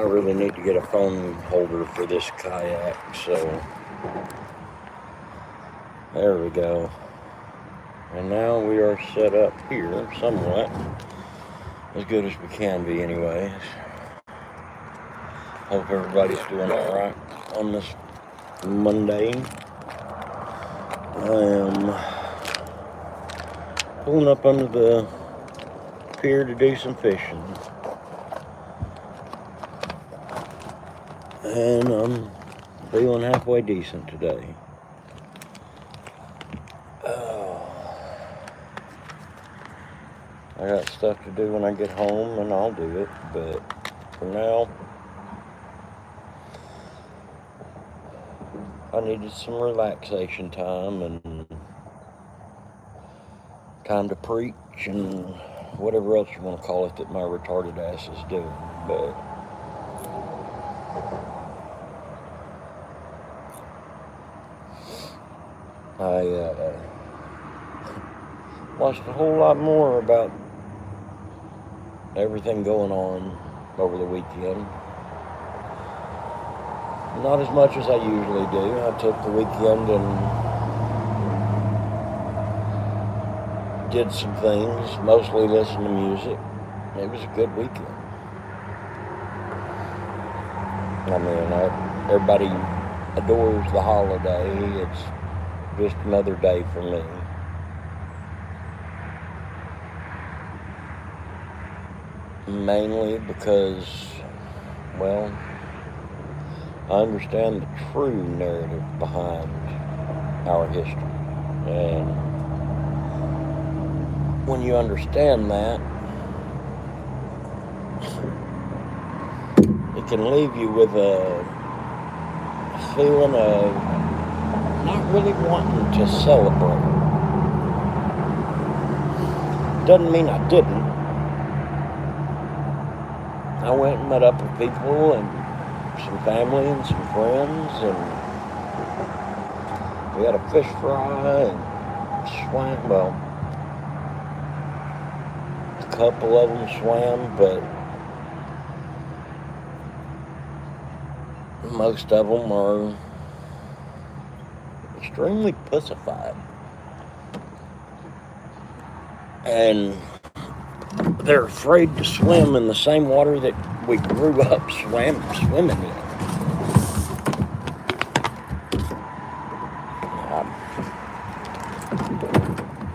really need to get a phone holder for this kayak, so there we go. And now we are set up here somewhat, as good as we can be anyways. Hope everybody's doing alright on this Monday. I am pulling up under the pier to do some fishing. And I'm feeling halfway decent today. I got stuff to do when I get home, and I'll do it, but for now, I needed some relaxation time and time to preach and whatever else you want to call it that my retarded ass is doing, but I watched a whole lot more about everything going on over the weekend. Not as much as I usually do. I took the weekend and did some things, mostly listened to music. It was a good weekend. I mean, everybody adores the holiday. It's just another day for me. Mainly because, well, I understand the true narrative behind our history. And when you understand that, it can leave you with a feeling of not really wanting to celebrate. Doesn't mean I didn't. I went and met up with people and some family and some friends, and we had a fish fry and swam. Well, a couple of them swam, but most of them are extremely pussified. And they're afraid to swim in the same water that we grew up swimming in.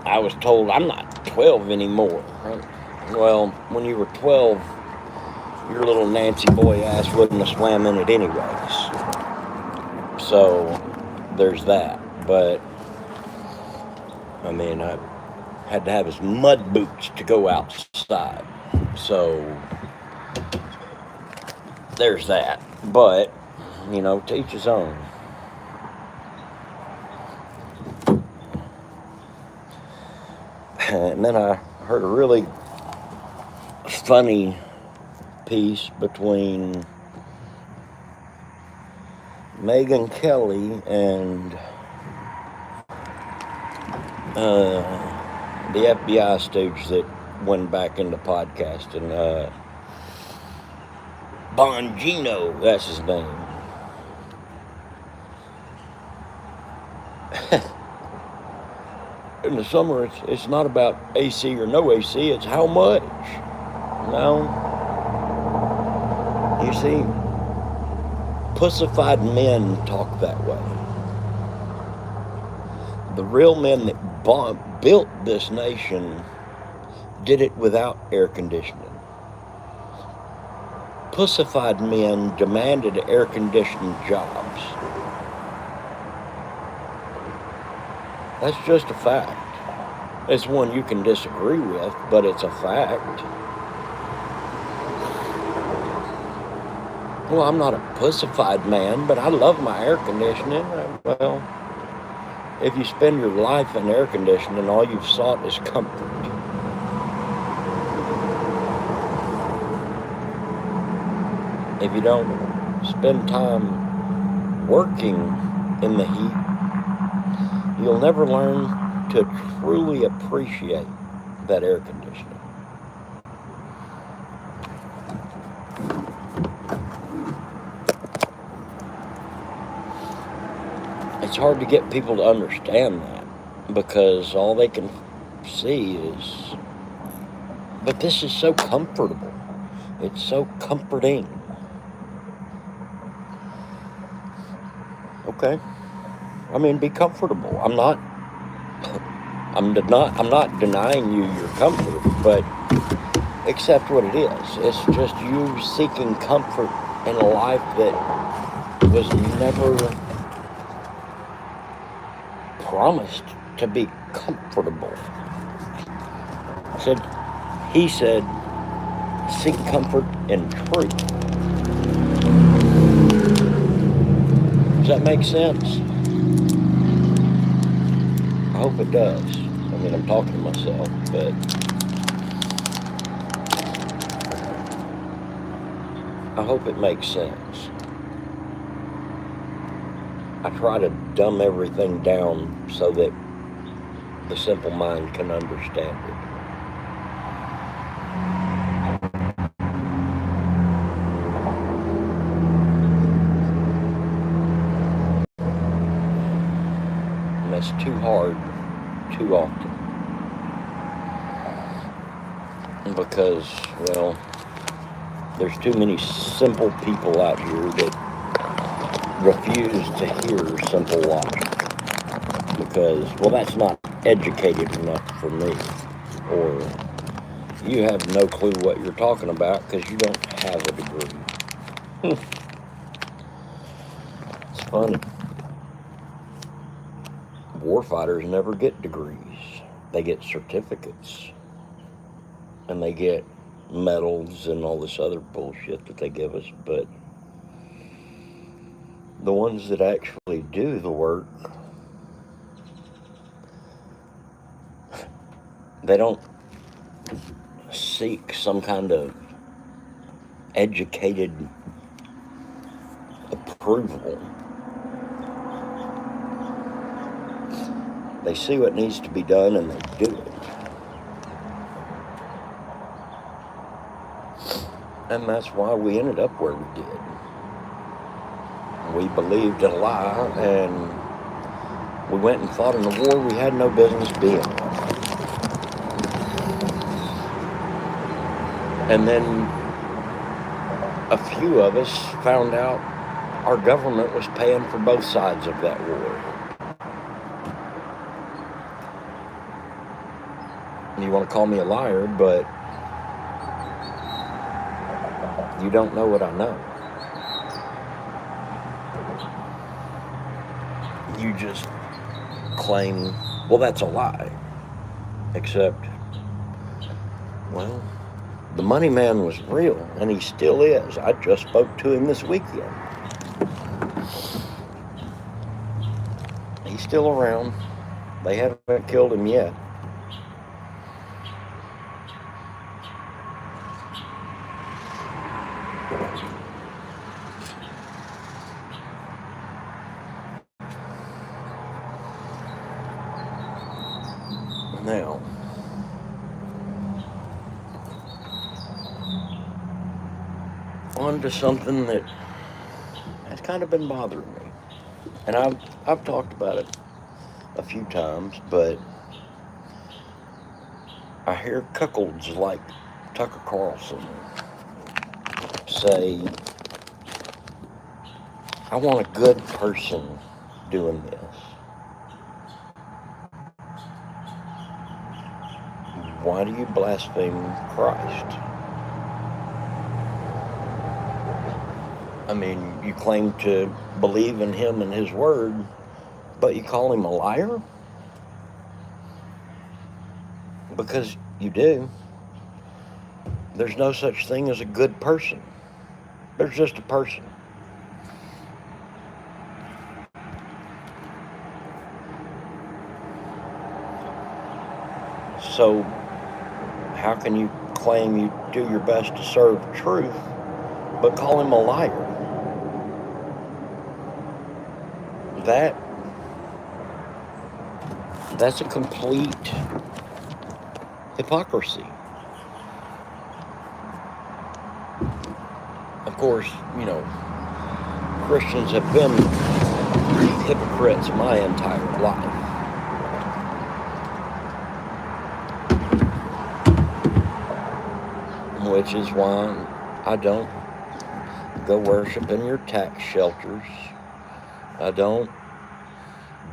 I was told I'm not 12 anymore. Well, when you were 12, your little Nancy boy ass wouldn't have swam in it anyways. So there's that. But I mean, I had to have his mud boots to go outside. So there's that. But, you know, to each his own. And then I heard a really funny piece between Megyn Kelly and the FBI stooge that went back into podcasting. Bongino, that's his name. In the summer, it's not about AC or no AC, it's how much. No. You see, pussified men talk that way. The real men that built this nation did it without air conditioning. Pussified men demanded air-conditioned jobs. That's just a fact. It's one you can disagree with, but it's a fact. Well, I'm not a pussified man, but I love my air conditioning. Well, if you spend your life in air conditioning, all you've sought is comfort. If you don't spend time working in the heat, you'll never learn to truly appreciate that air conditioning. it's hard to get people to understand that because all they can see is, but this is so comfortable. It's so comforting. Okay. I mean, be comfortable. I'm not denying you your comfort, but accept what it is. It's just you seeking comfort in a life that was never promised to be comfortable. He said, seek comfort in truth. Does that make sense? I hope it does. I mean, I'm talking to myself, but I hope it makes sense. I try to dumb everything down so that the simple mind can understand it. And that's too hard, too often. Because, well, there's too many simple people out here that refuse to hear simple logic. Because, well, that's not educated enough for me. Or you have no clue what you're talking about because you don't have a degree. It's funny. Warfighters never get degrees. They get certificates. And they get medals and all this other bullshit that they give us. But the ones that actually do the work, they don't seek some kind of educated approval. They see what needs to be done and they do it. And that's why we ended up where we did. We believed a lie and we went and fought in a war we had no business being in. And then a few of us found out our government was paying for both sides of that war. You want to call me a liar, but you don't know what I know. You just claim, well, that's a lie. Except, well, the money man was real, and he still is. I just spoke to him this weekend. He's still around. They haven't killed him yet. Now, on to something that has kind of been bothering me. And I've talked about it a few times, but I hear cuckolds like Tucker Carlson say, I want a good person doing this. Why do you blaspheme Christ? I mean, you claim to believe in him and his word, but you call him a liar? Because you do. There's no such thing as a good person. There's just a person. So, how can you claim you do your best to serve truth, but call him a liar? That's a complete hypocrisy. Of course, Christians have been hypocrites my entire life. Which is why I don't go worship in your tax shelters. I don't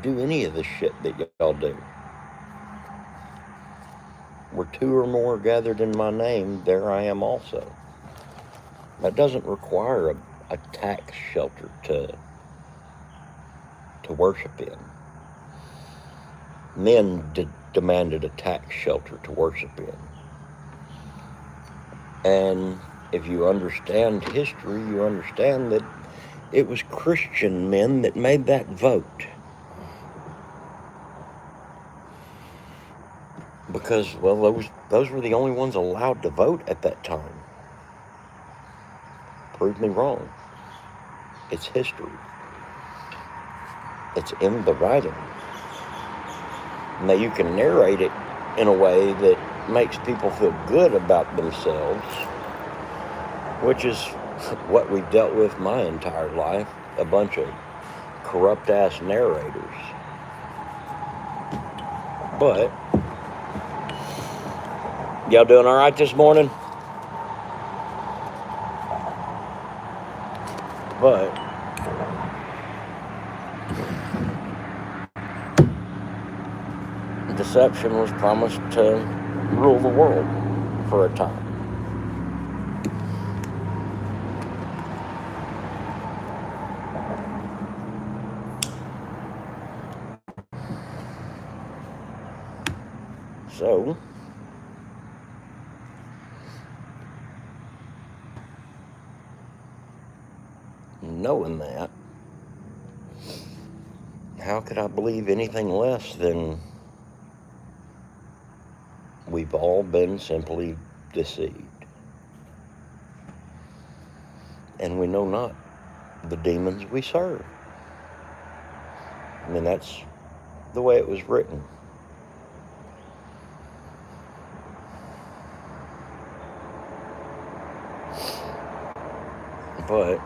do any of the shit that y'all do. Where two or more gathered in my name, there I am also. That doesn't require a tax shelter to worship in. Men demanded a tax shelter to worship in. And if you understand history, you understand that it was Christian men that made that vote. Because, well, those were the only ones allowed to vote at that time. Prove me wrong. It's history. It's in the writing. Now you can narrate it in a way that makes people feel good about themselves, which is what we've dealt with my entire life, a bunch of corrupt-ass narrators. But, y'all doing all right this morning? But, deception was promised to rule the world for a time. So, knowing that, how could I believe anything less than we've all been simply deceived? And we know not the demons we serve. I mean, that's the way it was written. But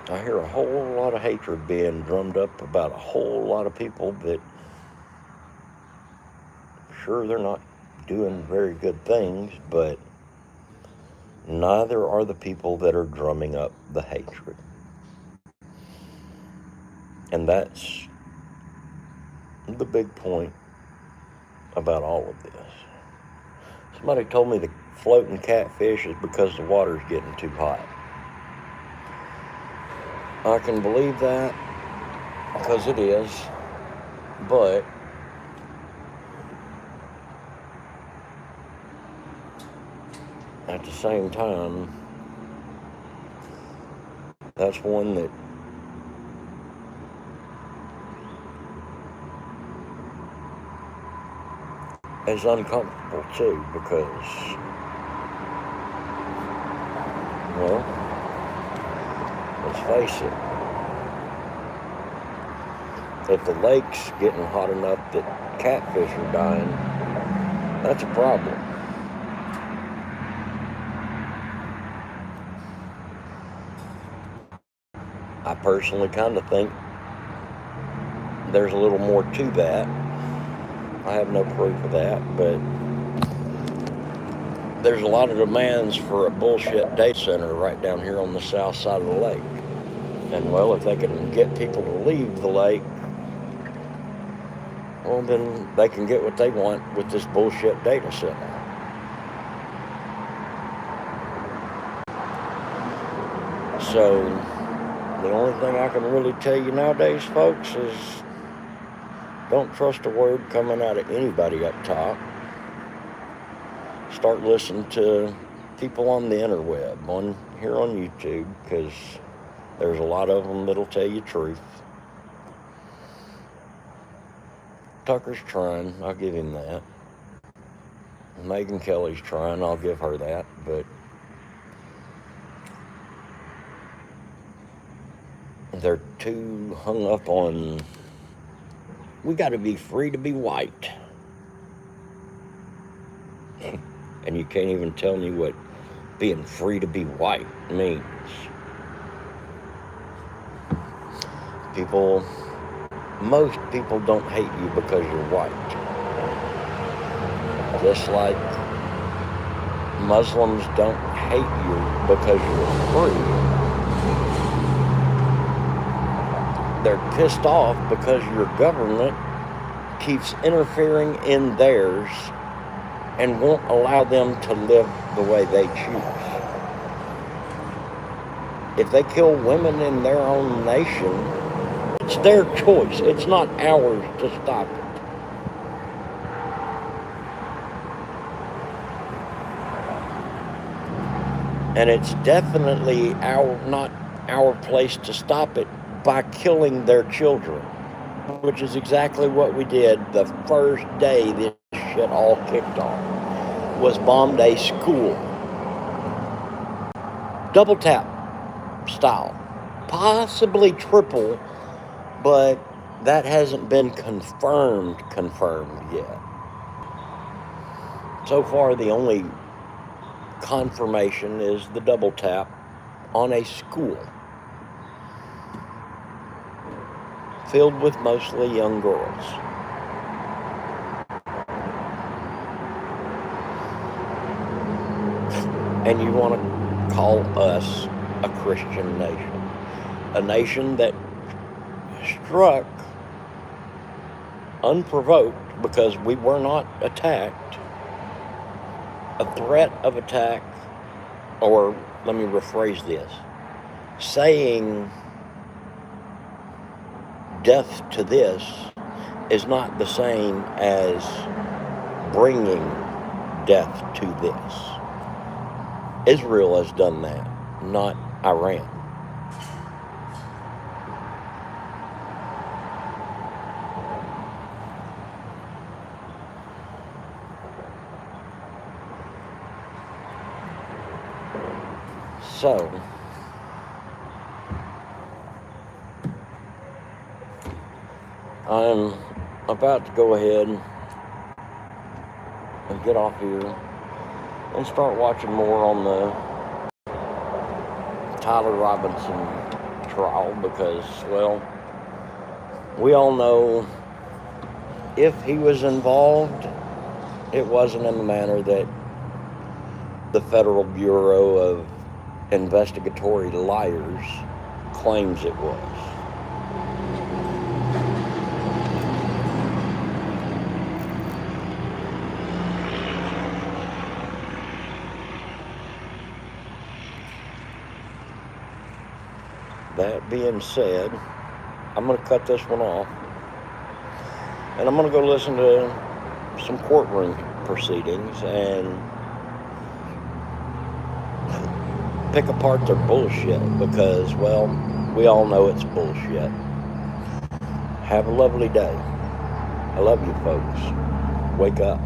I hear a whole lot of hatred being drummed up about a whole lot of people that, sure, they're not doing very good things, but neither are the people that are drumming up the hatred. And that's the big point about all of this. Somebody told me the floating catfish is because the water's getting too hot. I can believe that, because it is, but at the same time, that's one that is uncomfortable too, because, well, let's face it, if the lake's getting hot enough that catfish are dying, that's a problem. I personally kind of think there's a little more to that. I have no proof of that, but there's a lot of demands for a bullshit data center right down here on the south side of the lake. And, well, if they can get people to leave the lake, well, then they can get what they want with this bullshit data center. So, the only thing I can really tell you nowadays, folks, is don't trust a word coming out of anybody up top. Start listening to people on the interweb, here on YouTube, because there's a lot of them that'll tell you truth. Tucker's trying, I'll give him that. Megyn Kelly's trying, I'll give her that, but they're too hung up on, we got to be free to be white. And you can't even tell me what being free to be white means. Most people don't hate you because you're white. Just like Muslims don't hate you because you're free. They're pissed off because your government keeps interfering in theirs and won't allow them to live the way they choose. If they kill women in their own nation, it's their choice. It's not ours to stop it. And it's definitely not our place to stop it by killing their children, which is exactly what we did the first day this shit all kicked off, was bombed a school. Double tap style. Possibly triple, but that hasn't been confirmed yet. So far, the only confirmation is the double tap on a school filled with mostly young girls. And you want to call us a Christian nation, a nation that struck unprovoked because we were not attacked, a threat of attack, or let me rephrase this, saying death to this is not the same as bringing death to this. Israel has done that, not Iran. So, I'm about to go ahead and get off here and start watching more on the Tyler Robinson trial because, well, we all know if he was involved, it wasn't in the manner that the Federal Bureau of Investigatory Liars claims it was. That being said, I'm going to cut this one off, and I'm going to go listen to some courtroom proceedings and pick apart their bullshit because, well, we all know it's bullshit. Have a lovely day. I love you folks. Wake up.